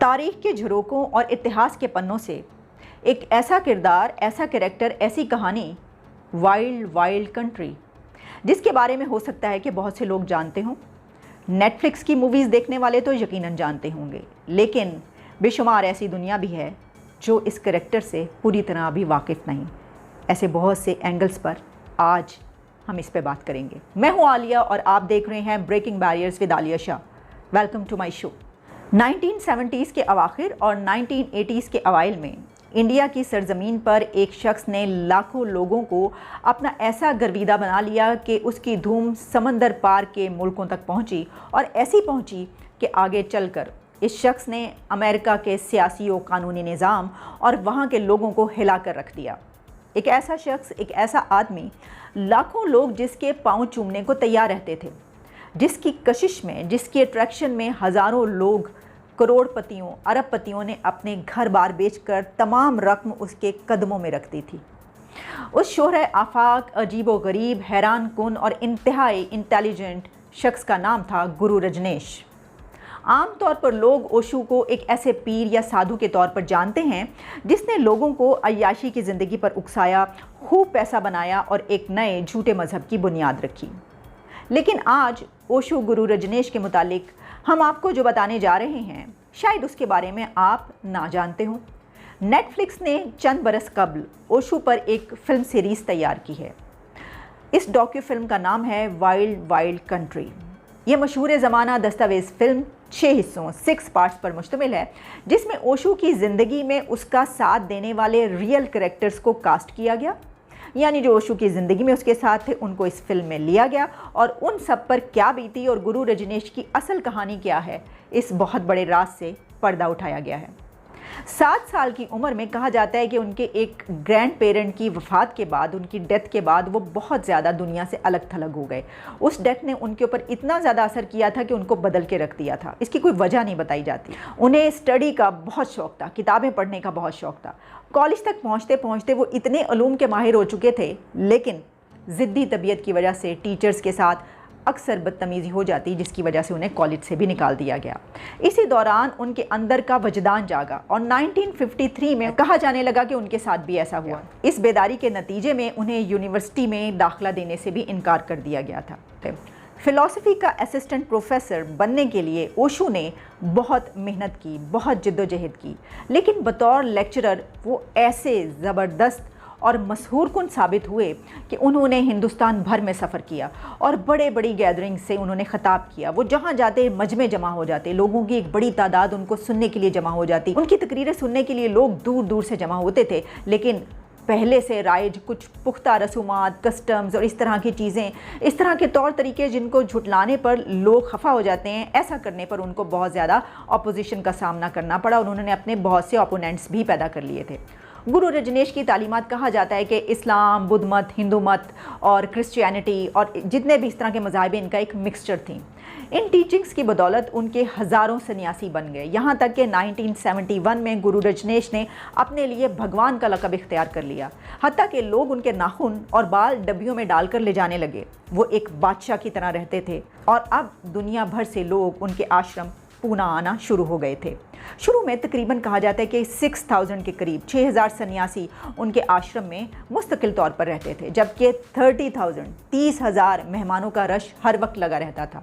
तारीख के झरोकों और इतिहास के पन्नों से एक ऐसा किरदार, ऐसा कैरेक्टर, ऐसी कहानी, वाइल्ड वाइल्ड कंट्री, जिसके बारे में हो सकता है कि बहुत से लोग जानते हों। नेटफ्लिक्स की मूवीज़ देखने वाले तो यकीनन जानते होंगे, लेकिन बेशुमार ऐसी दुनिया भी है जो इस कैरेक्टर से पूरी तरह अभी वाकिफ़ नहीं। ऐसे बहुत से एंगल्स पर आज हम इस पे बात करेंगे। मैं हूँ आलिया और आप देख रहे हैं breaking barriers with Alia Shah. Welcome to my show. 1970s के अवाखिर और 1980s के अवाइल में इंडिया की सरजमीन पर एक शख्स ने लाखों लोगों को अपना ऐसा गर्विदा बना लिया कि उसकी धूम समंदर पार के मुल्कों तक पहुंची, और ऐसी पहुंची कि आगे चलकर इस शख्स ने अमेरिका के सियासी और कानूनी निज़ाम और वहां के लोगों को हिला कर रख दिया। एक ऐसा शख्स, एक ऐसा आदमी, लाखों लोग जिसके पाँव चूमने को तैयार रहते थे, जिसकी कशिश में, जिसकी अट्रैक्शन में हज़ारों लोग, करोड़पतियों, अरबपतियों ने अपने घर बार बेचकर तमाम रकम उसके कदमों में रख दी थी। उस शोहरे आफाक, अजीबो गरीब, हैरान कुन और इंतहाई इंटेलिजेंट शख्स का नाम था गुरु रजनेश। आमतौर पर लोग ओशो को एक ऐसे पीर या साधु के तौर पर जानते हैं जिसने लोगों को अय्याशी की ज़िंदगी पर उकसाया, खूब पैसा बनाया और एक नए झूठे मज़हब की बुनियाद रखी। लेकिन आज ओशो गुरु रजनेश के मुतालिक हम आपको जो बताने जा रहे हैं, शायद उसके बारे में आप ना जानते हो। नेटफ्लिक्स ने चंद बरस कबल ओशो पर एक फिल्म सीरीज़ तैयार की है। इस डॉक्यू फिल्म का नाम है वाइल्ड वाइल्ड कंट्री। ये मशहूर ज़माना दस्तावेज़ फिल्म 6 हिस्सों, 6 पार्ट्स पर मुश्तमिल है, जिसमें ओशो की ज़िंदगी में उसका साथ देने वाले रियल कैरेक्टर्स को कास्ट किया गया, यानी जो ओशो की ज़िंदगी में उसके साथ थे उनको इस फिल्म में लिया गया, और उन सब पर क्या बीती और गुरु रजनेश की असल कहानी क्या है, इस बहुत बड़े राज से पर्दा उठाया गया है। 7 साल की उम्र में कहा जाता है कि उनके एक ग्रैंड पेरेंट की वफ़ात के बाद, उनकी डेथ के बाद वो बहुत ज़्यादा दुनिया से अलग थलग हो गए। उस डेथ ने उनके ऊपर इतना ज़्यादा असर किया था कि उनको बदल के रख दिया था। इसकी कोई वजह नहीं बताई जाती। उन्हें स्टडी का बहुत शौक़ था, किताबें पढ़ने का बहुत शौक़ था। कॉलेज तक पहुँचते पहुँचते वो इतने उलूम के माहिर हो चुके थे, लेकिन ज़िद्दी तबीयत की वजह से टीचर्स के साथ अक्सर बदतमीज़ी हो जाती, जिसकी वजह से उन्हें कॉलेज से भी निकाल दिया गया। इसी दौरान उनके अंदर का वजदान जागा और 1953 में कहा जाने लगा कि उनके साथ भी ऐसा हुआ। इस बेदारी के नतीजे में उन्हें यूनिवर्सिटी में दाखिला देने से भी इनकार कर दिया गया था। फ़िलासफ़ी का असिस्टेंट प्रोफेसर बनने के लिए ओशो ने बहुत मेहनत की, बहुत जिद्दोजहद की, लेकिन बतौर लेक्चरर वो ऐसे ज़बरदस्त और मशहूर कुन साबित हुए कि उन्होंने हिंदुस्तान भर में सफ़र किया और बड़े बड़ी गैदरिंग से उन्होंने ख़िताब किया। वो जहाँ जाते मजमे जमा हो जाते, लोगों की एक बड़ी तादाद उनको सुनने के लिए जमा हो जाती। उनकी तकरीरें सुनने के लिए लोग दूर दूर से जमा होते थे, लेकिन पहले से राइज कुछ पुख्ता रसूमात, कस्टम्स और इस तरह की चीज़ें, इस तरह के तौर तरीके जिनको झुटलाने पर लोग खफा हो जाते हैं, ऐसा करने पर उनको बहुत ज़्यादा अपोजिशन का सामना करना पड़ा और उन्होंने अपने बहुत से ओपोनेंट्स भी पैदा कर लिए थे। गुरु रजनेश की तालीमात, कहा जाता है कि इस्लाम, बुद्ध मत, हिंदू मत और क्रिश्चियनिटी और जितने भी इस तरह के मज़ाहिब, इनका एक मिक्सचर थी। इन टीचिंग्स की बदौलत उनके हज़ारों सन्यासी बन गए, यहाँ तक कि 1971 में गुरु रजनेश ने अपने लिए भगवान का लक़ब इख्तियार कर लिया। हत्ता कि लोग उनके नाखून और बाल डब्बियों में डालकर ले जाने लगे। वो एक बादशाह की तरह रहते थे और अब दुनिया भर से लोग उनके आश्रम पूना आना शुरू हो गए थे। शुरू में तकरीबन कहा जाता है कि 6000 के करीब, 6000 सन्यासी उनके आश्रम में मुस्तकिल तौर पर रहते थे, जबकि 30,000 मेहमानों का रश हर वक्त लगा रहता था।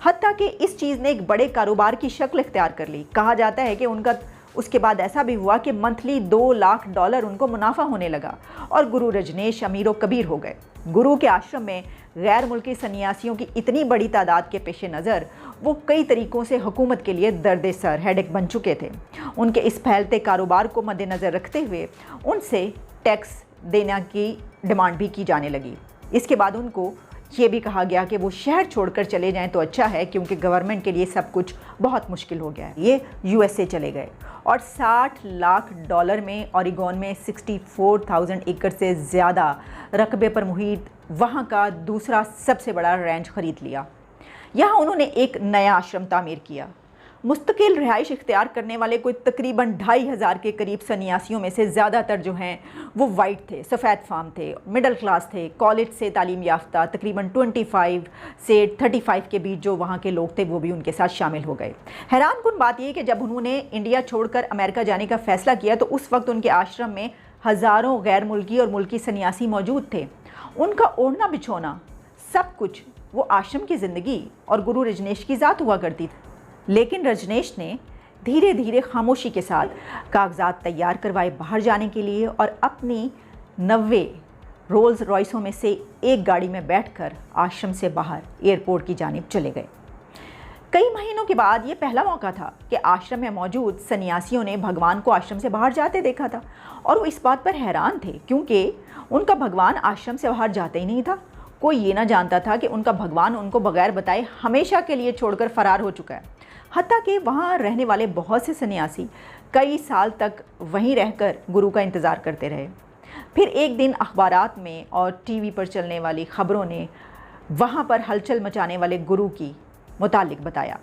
हत्ता कि इस चीज़ ने एक बड़े कारोबार की शक्ल इख्तियार कर ली। कहा जाता है कि उनका उसके बाद ऐसा भी हुआ कि मंथली $2 लाख उनको मुनाफा होने लगा और गुरु रजनेश अमीर व कबीर हो गए। गुरु के आश्रम में गैर मुल्की सन्यासियों की इतनी बड़ी तादाद के पेश नज़र वो कई तरीक़ों से हुकूमत के लिए दर्द सर, हेडेक बन चुके थे। उनके इस फैलते कारोबार को मद्देनज़र रखते हुए उनसे टैक्स देने की डिमांड भी की जाने लगी। इसके बाद उनको ये भी कहा गया कि वो शहर छोड़कर चले जाएं तो अच्छा है, क्योंकि गवर्नमेंट के लिए सब कुछ बहुत मुश्किल हो गया है। ये यूएसए चले गए और $60 लाख में ओरेगोन में 64,000 एकड़ से ज़्यादा रकबे पर मुहित वहाँ का दूसरा सबसे बड़ा रैंच ख़रीद लिया। यहाँ उन्होंने एक नया आश्रम तामीर किया। मुस्तकिल रिहाइश इख्तियार करने वाले कोई तकरीबन 2500 के करीब सन्यासियों में से ज़्यादातर जो हैं वो वाइट थे, सफ़ेद फार्म थे, मिडिल क्लास थे, कॉलेज से तालीम याफ्ता, तकरीबन 25 से 35 के बीच जो वहाँ के लोग थे वो भी उनके साथ शामिल हो गए। हैरानकुन बात यह कि जब उन्होंने इंडिया छोड़कर अमेरिका जाने का फ़ैसला किया तो उस वक्त उनके आश्रम में हज़ारों गैर मुल्की और मुल्की सन्यासी मौजूद थे। उनका ओढ़ना बिछोना सब कुछ वो आश्रम की ज़िंदगी और गुरु रजनीश की ज़ात हुआ करती थी। लेकिन रजनीश ने धीरे धीरे खामोशी के साथ कागजात तैयार करवाए बाहर जाने के लिए और अपनी 90 रोल्स रॉयसों में से एक गाड़ी में बैठकर आश्रम से बाहर एयरपोर्ट की जानिब चले गए। कई महीनों के बाद ये पहला मौका था कि आश्रम में मौजूद सन्यासियों ने भगवान को आश्रम से बाहर जाते देखा था और वो इस बात पर हैरान थे क्योंकि उनका भगवान आश्रम से बाहर जाता ही नहीं था। कोई ये ना जानता था कि उनका भगवान उनको बगैर बताए हमेशा के लिए छोड़कर फरार हो चुका है। हत्ता कि वहाँ रहने वाले बहुत से सन्यासी कई साल तक वहीं रहकर गुरु का इंतज़ार करते रहे। फिर एक दिन अखबारात में और टीवी पर चलने वाली ख़बरों ने वहाँ पर हलचल मचाने वाले गुरु की मुतालिक बताया।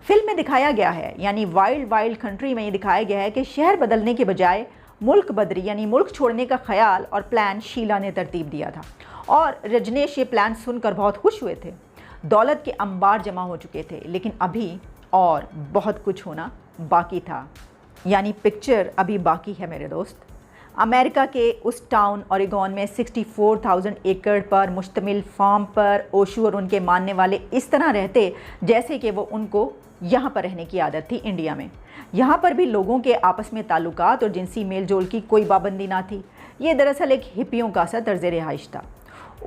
फिल्म में दिखाया गया है, यानी वाइल्ड वाइल्ड कंट्री में ये दिखाया गया है कि शहर बदलने के बजाय मुल्क बदरी यानी मुल्क छोड़ने का ख्याल और प्लान शीला ने तरतीब दिया था और रजनीश ये प्लान सुनकर बहुत खुश हुए थे। दौलत के अंबार जमा हो चुके थे, लेकिन अभी और बहुत कुछ होना बाकी था, यानी पिक्चर अभी बाकी है मेरे दोस्त। अमेरिका के उस टाउन ओरेगोन में 64,000 एकड़ पर मुश्तमिल फार्म पर ओशू और उनके मानने वाले इस तरह रहते जैसे कि वो उनको यहाँ पर रहने की आदत थी इंडिया में। यहाँ पर भी लोगों के आपस में ताल्लुकात और जिनसी मेल जोल की कोई पाबंदी ना थी। ये दरअसल एक हिप्पियों का सा तर्ज रिहाइश था।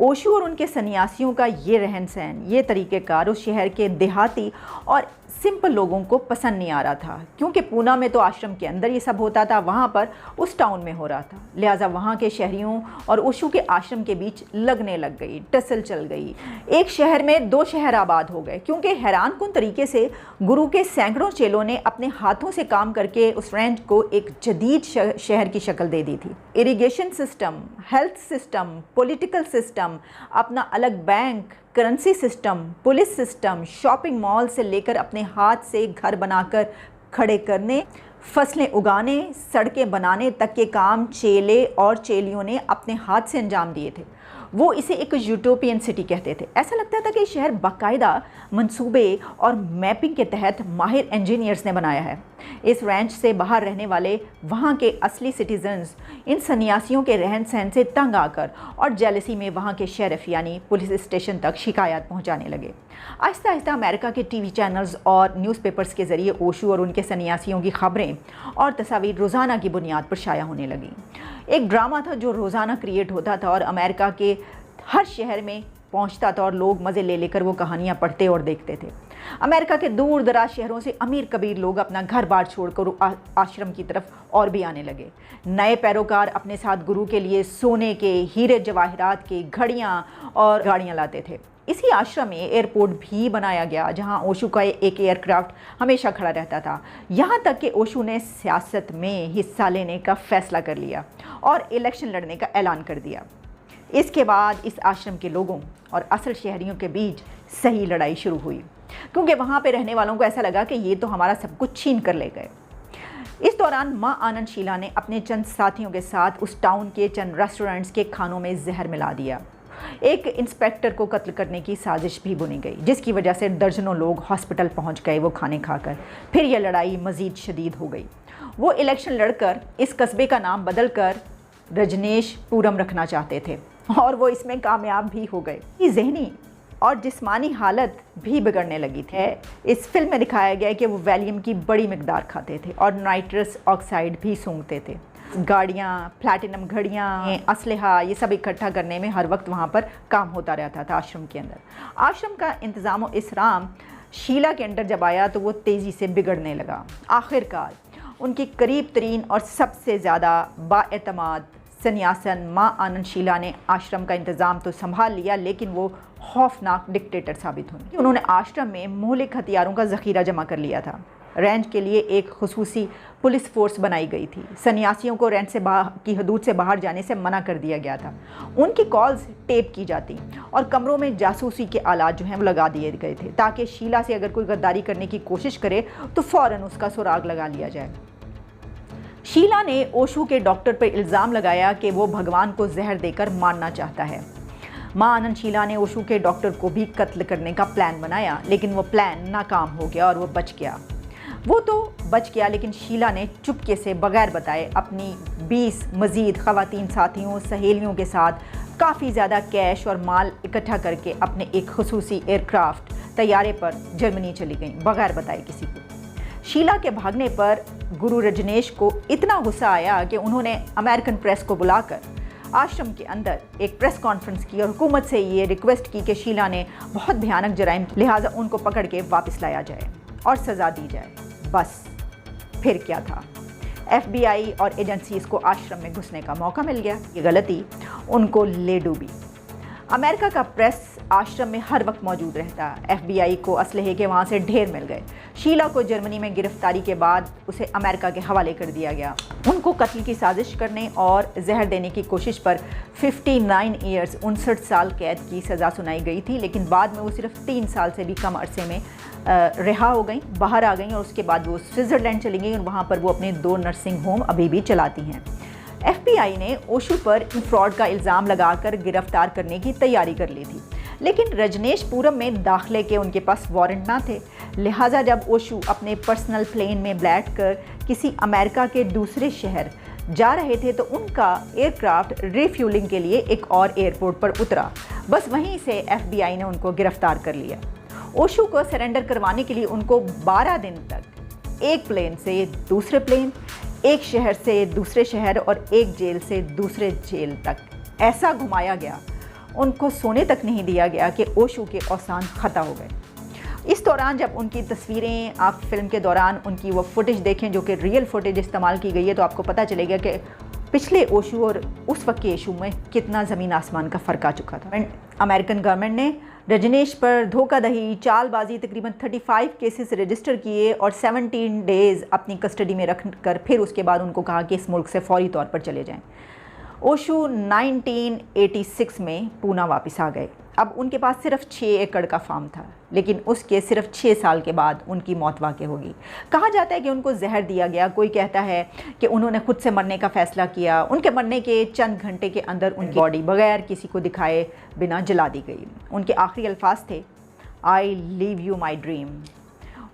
ओशू और उनके सन्यासियों का ये रहन सहन, ये तरीक़ेकार उस शहर के देहाती और सिंपल लोगों को पसंद नहीं आ रहा था क्योंकि पूना में तो आश्रम के अंदर ये सब होता था, वहाँ पर उस टाउन में हो रहा था। लिहाजा वहाँ के शहरियों और ओशू के आश्रम के बीच लगने लग गई, टसल चल गई। एक शहर में दो शहर आबाद हो गए क्योंकि हैरानकुन तरीके से गुरु के सैकड़ों चेलों ने अपने हाथों से काम करके उस रेंज को एक जदीद शहर की शक्ल दे दी थी। Irrigation system, health system, political system, अपना अलग bank, currency system, police system, shopping mall से लेकर अपने हाथ से घर बनाकर खड़े करने, फसलें उगाने, सड़कें बनाने तक के काम चेले और चेलियों ने अपने हाथ से अंजाम दिए थे। वो इसे एक यूटोपियन सिटी कहते थे। ऐसा लगता था कि शहर बाकायदा मंसूबे और मैपिंग के तहत माहिर इंजीनियर्स ने बनाया है। इस रैंच से बाहर रहने वाले वहाँ के असली सिटीजन्स इन सन्यासियों के रहन सहन से तंग आकर और जेलसी में वहाँ के शेरिफ यानी पुलिस स्टेशन तक शिकायत पहुँचाने लगे। आहिस्ता आहिस्ता अमेरिका के टीवी चैनल्स और न्यूज़पेपर्स के ज़रिए ओशू और उनके सन्यासियों की खबरें और तस्वीर रोज़ाना की बुनियाद पर शाया होने लगी। एक ड्रामा था जो रोज़ाना क्रिएट होता था और अमेरिका के हर शहर में पहुंचता था और लोग मज़े ले लेकर वो कहानियां पढ़ते और देखते थे। अमेरिका के दूर दराज शहरों से अमीर कबीर लोग अपना घर बार छोड़कर आश्रम की तरफ और भी आने लगे। नए पैरोकार अपने साथ गुरु के लिए सोने के, हीरे जवाहरात के, घड़ियाँ और गाड़ियाँ लाते थे। इसी आश्रम में एयरपोर्ट भी बनाया गया जहां ओशू का एक एयरक्राफ्ट हमेशा खड़ा रहता था। यहां तक कि ओशू ने सियासत में हिस्सा लेने का फ़ैसला कर लिया और इलेक्शन लड़ने का ऐलान कर दिया। इसके बाद इस आश्रम के लोगों और असल शहरियों के बीच सही लड़ाई शुरू हुई क्योंकि वहाँ पे रहने वालों को ऐसा लगा कि ये तो हमारा सब कुछ छीन कर ले गए। इस दौरान माँ आनंद शीला ने अपने चंद साथियों के साथ उस टाउन के चंद रेस्टोरेंट्स के खानों में जहर मिला दिया। एक इंस्पेक्टर को कत्ल करने की साजिश भी बुनी गई जिसकी वजह से दर्जनों लोग हॉस्पिटल पहुंच गए वो खाने खाकर। फिर यह लड़ाई मज़ीद शदीद हो गई। वो इलेक्शन लड़कर इस कस्बे का नाम बदलकर रजनेशपुरम रखना चाहते थे और वो इसमें कामयाब भी हो गए। जहनी और जिस्मानी हालत भी बिगड़ने लगी थी। इस फिल्म में दिखाया गया है कि वो वैलियम की बड़ी मिकदार खाते थे और नाइट्रस ऑक्साइड भी सूंघते थे। गाड़ियाँ, प्लैटिनम घड़ियाँ, असलहा, ये सब इकट्ठा करने में हर वक्त वहाँ पर काम होता रहता था आश्रम के अंदर। आश्रम का इंतज़ाम और इसराम शीला के अंदर जब आया तो वो तेज़ी से बिगड़ने लगा। आखिरकार उनकी करीब तरीन और सबसे ज़्यादा बाएतमाद सन्यासन माँ आनंद शीला ने आश्रम का इंतज़ाम तो संभाल लिया, लेकिन वो खौफनाक डिक्टेटर साबित हुई। उन्होंने आश्रम में मौलिक हथियारों का ज़ख़ीरा जमा कर लिया था। रेंज के लिए एक खुसूसी पुलिस फोर्स बनाई गई थी। सन्यासियों को रेंज से की हदूद से बाहर जाने से मना कर दिया गया था। उनकी कॉल्स टेप की जाती और कमरों में जासूसी के आलात जो हैं वो लगा दिए गए थे, ताकि शीला से अगर कोई गद्दारी करने की कोशिश करे तो फ़ौरन उसका सुराग लगा लिया जाए। शीला ने ओशो के डॉक्टर पर इल्ज़ाम लगाया कि वो भगवान को जहर देकर मारना चाहता है। मां आनंद शीला ने ओशो के डॉक्टर को भी कत्ल करने का प्लान बनाया, लेकिन वो प्लान नाकाम हो गया और वो बच गया। वो तो बच गया, लेकिन शीला ने चुपके से बगैर बताए अपनी 20 मज़ीद ख़वातीन साथियों सहेलियों के साथ काफ़ी ज़्यादा कैश और माल इकट्ठा करके अपने एक खुसूसी एयरक्राफ्ट तैयारे पर जर्मनी चली गई, बगैर बताए किसी को। शीला के भागने पर गुरु रजनेश को इतना गुस्सा आया कि उन्होंने अमेरिकन प्रेस को बुलाकर आश्रम के अंदर एक प्रेस कॉन्फ्रेंस की और हुकूमत से ये रिक्वेस्ट की कि शीला ने बहुत भयानक जराइम, लिहाजा उनको पकड़ के वापस लाया जाए और सज़ा दी जाए। बस फिर क्या था, FBI और एजेंसीज को आश्रम में घुसने का मौका मिल गया। ये गलती उनको ले डूबी। अमेरिका का प्रेस आश्रम में हर वक्त मौजूद रहता। FBI को असलहे के वहाँ से ढेर मिल गए। शीला को जर्मनी में गिरफ्तारी के बाद उसे अमेरिका के हवाले कर दिया गया। उनको कत्ल की साजिश करने और जहर देने की कोशिश पर 59 ईयर्स 59 साल कैद की सज़ा सुनाई गई थी, लेकिन बाद में वो सिर्फ 3 साल से भी कम अरसे में रिहा हो गई, बाहर आ गई और उसके बाद वो स्विट्ज़रलैंड चली गई और वहाँ पर वो अपने 2 नर्सिंग होम अभी भी चलाती हैं। FBI ने ओशो पर फ्रॉड का इल्ज़ाम लगाकर गिरफ्तार करने की तैयारी कर ली थी, लेकिन रजनेशपुरम में दाखिले के उनके पास वारंट ना थे। लिहाजा जब ओशो अपने पर्सनल प्लेन में बैठकर किसी अमेरिका के दूसरे शहर जा रहे थे तो उनका एयरक्राफ्ट रिफ्यूलिंग के लिए एक और एयरपोर्ट पर उतरा। बस वहीं से FBI ने उनको गिरफ्तार कर लिया। ओशो को सरेंडर करवाने के लिए उनको 12 दिन तक एक प्लेन से दूसरे प्लेन, एक शहर से दूसरे शहर और एक जेल से दूसरे जेल तक ऐसा घुमाया गया, उनको सोने तक नहीं दिया गया कि ओशो के औसान खता हो गए। इस दौरान जब उनकी तस्वीरें आप फिल्म के दौरान उनकी वो फुटेज देखें जो कि रियल फुटेज इस्तेमाल की गई है, तो आपको पता चलेगा कि पिछले ओशो और उस वक्त के ओशो में कितना ज़मीन आसमान का फ़र्क आ चुका था। अमेरिकन गवर्नमेंट ने रजनेश पर धोखाधड़ी, चालबाजी तकरीबन 35 केसेस रजिस्टर किए और 17 डेज़ अपनी कस्टडी में रख कर फिर उसके बाद उनको कहा कि इस मुल्क से फौरी तौर पर चले जाएं। ओशो 1986 में पूना वापस आ गए। अब उनके पास सिर्फ 6 एकड़ का फार्म था, लेकिन उसके सिर्फ 6 साल के बाद उनकी मौत वाक़ई होगी। कहा जाता है कि उनको जहर दिया गया, कोई कहता है कि उन्होंने खुद से मरने का फ़ैसला किया। उनके मरने के चंद घंटे के अंदर उनकी बॉडी बगैर किसी को दिखाए बिना जला दी गई। उनके आखिरी अल्फाज थे, I leave you my dream.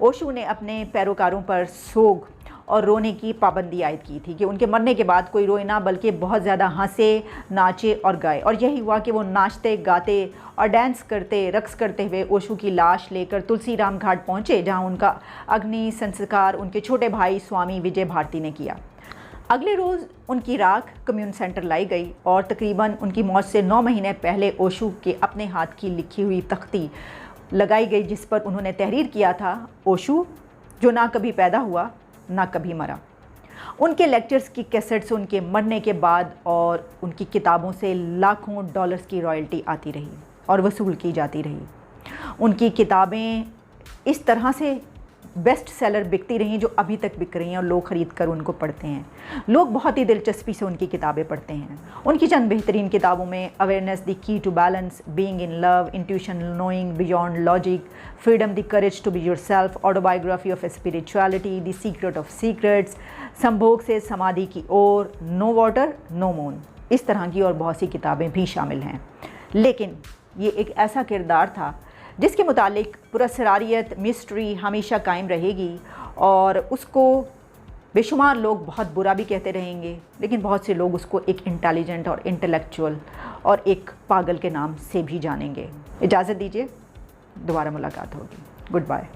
Osho ने अपने पैरोकारों पर सोग और रोने की पाबंदी आयद की थी कि उनके मरने के बाद कोई रोए ना, बल्कि बहुत ज़्यादा हंसे, नाचे और गाए। और यही हुआ कि वो नाचते, गाते और डांस करते, रक्स करते हुए ओशो की लाश लेकर तुलसी राम घाट पहुँचे, जहाँ उनका अग्नि संस्कार उनके छोटे भाई स्वामी विजय भारती ने किया। अगले रोज़ उनकी राख कम्यून सेंटर लाई गई और तकरीबन उनकी मौत से 9 महीने पहले ओशो के अपने हाथ की लिखी हुई तख्ती लगाई गई, जिस पर उन्होंने तहरीर किया था, ओशो जो ना कभी पैदा हुआ ना कभी मरा। उनके लेक्चर्स की कैसेट्स उनके मरने के बाद और उनकी किताबों से लाखों डॉलर्स की रॉयल्टी आती रही और वसूल की जाती रही। उनकी किताबें इस तरह से बेस्ट सेलर बिकती रहीं जो अभी तक बिक रही हैं और लोग ख़रीद कर उनको पढ़ते हैं। लोग बहुत ही दिलचस्पी से उनकी किताबें पढ़ते हैं। उनकी चंद बेहतरीन किताबों में awareness the key to balance, being in love, intuition, knowing beyond logic, freedom the courage to be yourself, autobiography of spirituality, the secret of secrets, संभोग से समाधि की ओर, नो वाटर नो मून, इस तरह की और बहुत सी किताबें भी शामिल हैं। लेकिन ये एक ऐसा किरदार था जिसके मुतालिक पुरस्कारियत, मिस्ट्री हमेशा कायम रहेगी और उसको बेशुमार लोग बहुत बुरा भी कहते रहेंगे, लेकिन बहुत से लोग उसको एक इंटेलिजेंट और इंटेलेक्चुअल और एक पागल के नाम से भी जानेंगे। इजाज़त दीजिए, दोबारा मुलाकात होगी। Good bye.